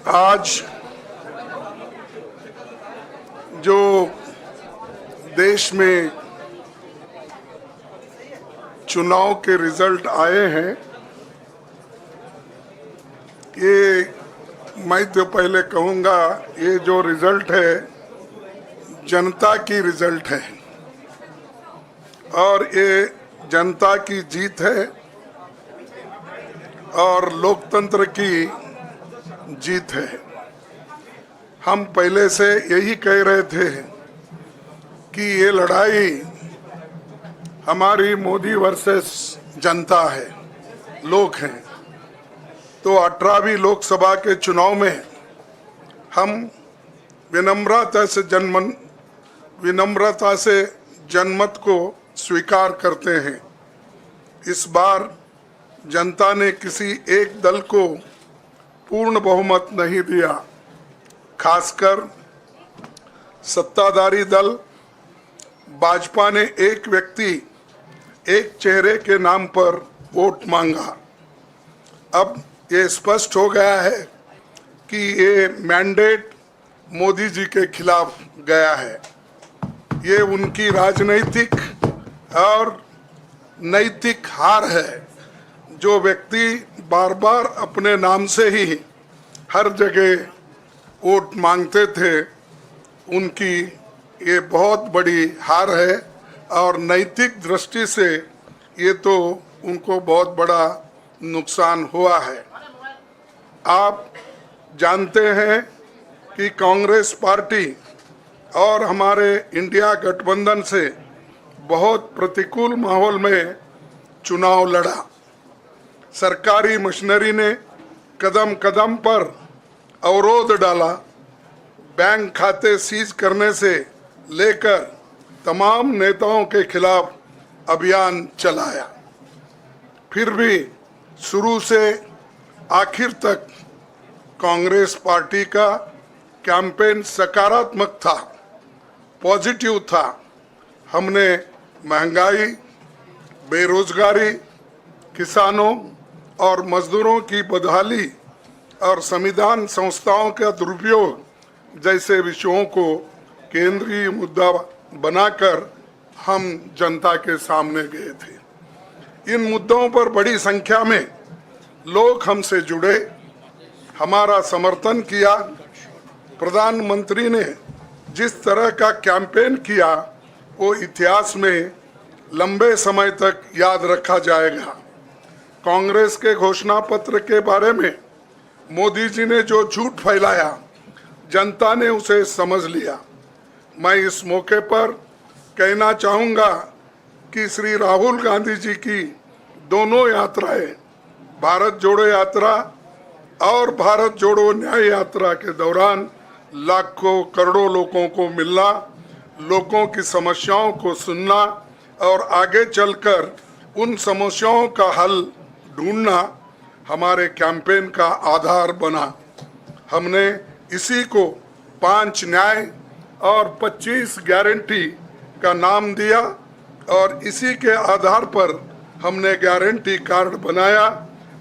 आज जो देश में चुनाव के रिजल्ट आए हैं, ये मैं तो पहले कहूँगा, ये जो रिजल्ट है जनता की रिजल्ट है और ये जनता की जीत है और लोकतंत्र की जीत है। हम पहले से यही कह रहे थे कि ये लड़ाई हमारी मोदी वर्सेस जनता है, लोग हैं। तो 18वीं लोकसभा के चुनाव में हम विनम्रता से जनमत को स्वीकार करते हैं। इस बार जनता ने किसी एक दल को पूर्ण बहुमत नहीं दिया, खासकर सत्ताधारी दल भाजपा ने एक व्यक्ति एक चेहरे के नाम पर वोट मांगा। अब ये स्पष्ट हो गया है कि ये मैंडेट मोदी जी के खिलाफ गया है। ये उनकी राजनीतिक और नैतिक हार है। जो व्यक्ति बार बार अपने नाम से ही हर जगह वोट मांगते थे, उनकी ये बहुत बड़ी हार है और नैतिक दृष्टि से ये तो उनको बहुत बड़ा नुकसान हुआ है। आप जानते हैं कि कांग्रेस पार्टी और हमारे इंडिया गठबंधन से बहुत प्रतिकूल माहौल में चुनाव लड़ा। सरकारी मशीनरी ने कदम कदम पर अवरोध डाला। बैंक खाते सीज करने से लेकर तमाम नेताओं के खिलाफ अभियान चलाया। फिर भी शुरू से आखिर तक कांग्रेस पार्टी का कैंपेन सकारात्मक था, पॉजिटिव था। हमने महंगाई, बेरोजगारी, किसानों और मजदूरों की बदहाली और संविधान संस्थाओं का दुरुपयोग जैसे विषयों को केंद्रीय मुद्दा बनाकर हम जनता के सामने गए थे। इन मुद्दों पर बड़ी संख्या में लोग हमसे जुड़े, हमारा समर्थन किया। प्रधानमंत्री ने जिस तरह का कैंपेन किया वो इतिहास में लंबे समय तक याद रखा जाएगा। कांग्रेस के घोषणा पत्र के बारे में मोदी जी ने जो झूठ फैलाया, जनता ने उसे समझ लिया। मैं इस मौके पर कहना चाहूँगा कि श्री राहुल गांधी जी की दोनों यात्राएं, भारत जोड़ो यात्रा और भारत जोड़ो न्याय यात्रा के दौरान लाखों करोड़ों लोगों को मिलना, लोगों की समस्याओं को सुनना और आगे चलकर उन समस्याओं का हल ढूंढना हमारे कैंपेन का आधार बना। हमने इसी को 5 न्याय और 25 गारंटी का नाम दिया और इसी के आधार पर हमने गारंटी कार्ड बनाया।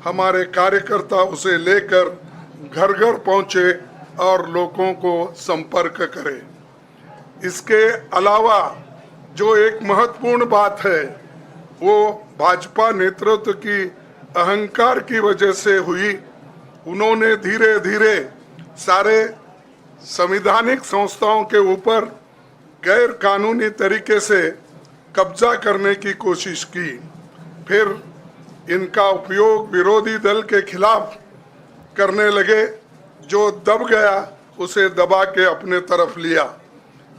हमारे कार्यकर्ता उसे लेकर घर घर पहुँचे और लोगों को संपर्क करें। इसके अलावा जो एक महत्वपूर्ण बात है वो भाजपा नेतृत्व की अहंकार की वजह से हुई। उन्होंने धीरे धीरे सारे संवैधानिक संस्थाओं के ऊपर गैर कानूनी तरीके से कब्जा करने की कोशिश की। फिर इनका उपयोग विरोधी दल के खिलाफ करने लगे। जो दब गया उसे दबा के अपने तरफ लिया,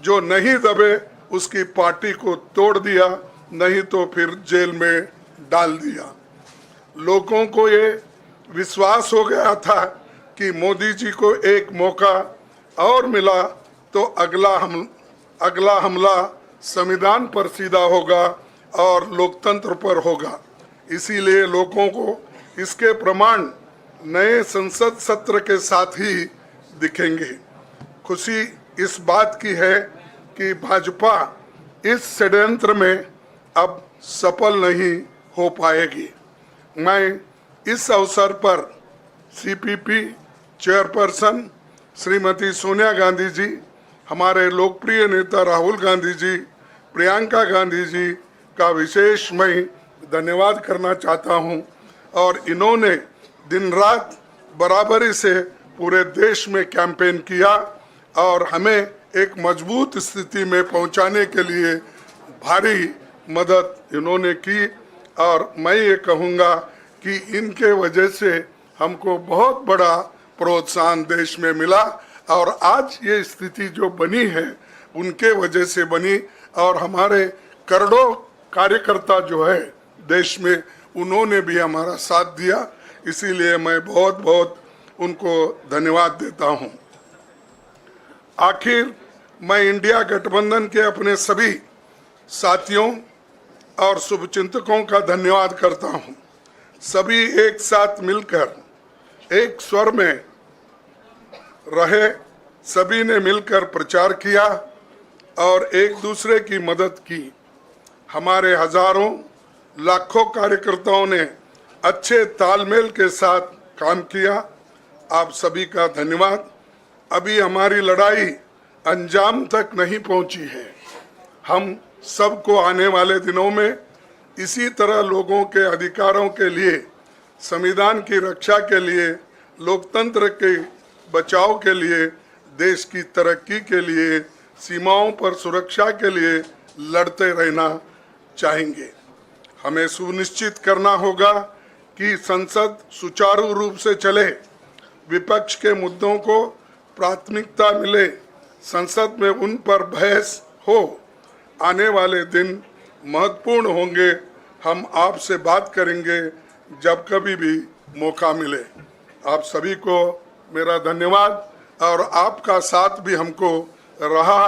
जो नहीं दबे उसकी पार्टी को तोड़ दिया, नहीं तो फिर जेल में डाल दिया। लोगों को ये विश्वास हो गया था कि मोदी जी को एक मौका और मिला तो अगला हमला संविधान पर सीधा होगा और लोकतंत्र पर होगा। इसीलिए लोगों को इसके प्रमाण नए संसद सत्र के साथ ही दिखेंगे। खुशी इस बात की है कि भाजपा इस षड्यंत्र में अब सफल नहीं हो पाएगी। मैं इस अवसर पर सीपीपी चेयरपर्सन श्रीमती सोनिया गांधी जी, हमारे लोकप्रिय नेता राहुल गांधी जी, प्रियंका गांधी जी का विशेष मैं धन्यवाद करना चाहता हूं। और इन्होंने दिन रात बराबरी से पूरे देश में कैंपेन किया और हमें एक मजबूत स्थिति में पहुंचाने के लिए भारी मदद इन्होंने की। और मैं ये कहूँगा कि इनके वजह से हमको बहुत बड़ा प्रोत्साहन देश में मिला और आज ये स्थिति जो बनी है उनके वजह से बनी। और हमारे करोड़ों कार्यकर्ता जो है देश में, उन्होंने भी हमारा साथ दिया, इसीलिए मैं बहुत बहुत उनको धन्यवाद देता हूं। आखिर मैं इंडिया गठबंधन के अपने सभी साथियों और शुभचिंतकों का धन्यवाद करता हूं। सभी एक साथ मिलकर एक स्वर में रहे, सभी ने मिलकर प्रचार किया और एक दूसरे की मदद की। हमारे हजारों लाखों कार्यकर्ताओं ने अच्छे तालमेल के साथ काम किया। आप सभी का धन्यवाद। अभी हमारी लड़ाई अंजाम तक नहीं पहुंची है। हम सबको आने वाले दिनों में इसी तरह लोगों के अधिकारों के लिए, संविधान की रक्षा के लिए, लोकतंत्र के बचाव के लिए, देश की तरक्की के लिए, सीमाओं पर सुरक्षा के लिए लड़ते रहना चाहेंगे। हमें सुनिश्चित करना होगा कि संसद सुचारू रूप से चले, विपक्ष के मुद्दों को प्राथमिकता मिले, संसद में उन पर बहस हो। आने वाले दिन महत्वपूर्ण होंगे। हम आपसे बात करेंगे जब कभी भी मौका मिले। आप सभी को मेरा धन्यवाद। और आपका साथ भी हमको रहा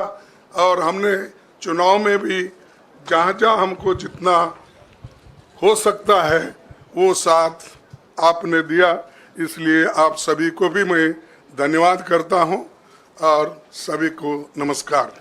और हमने चुनाव में भी जहाँ जहाँ हमको जितना हो सकता है वो साथ आपने दिया, इसलिए आप सभी को भी मैं धन्यवाद करता हूँ और सभी को नमस्कार।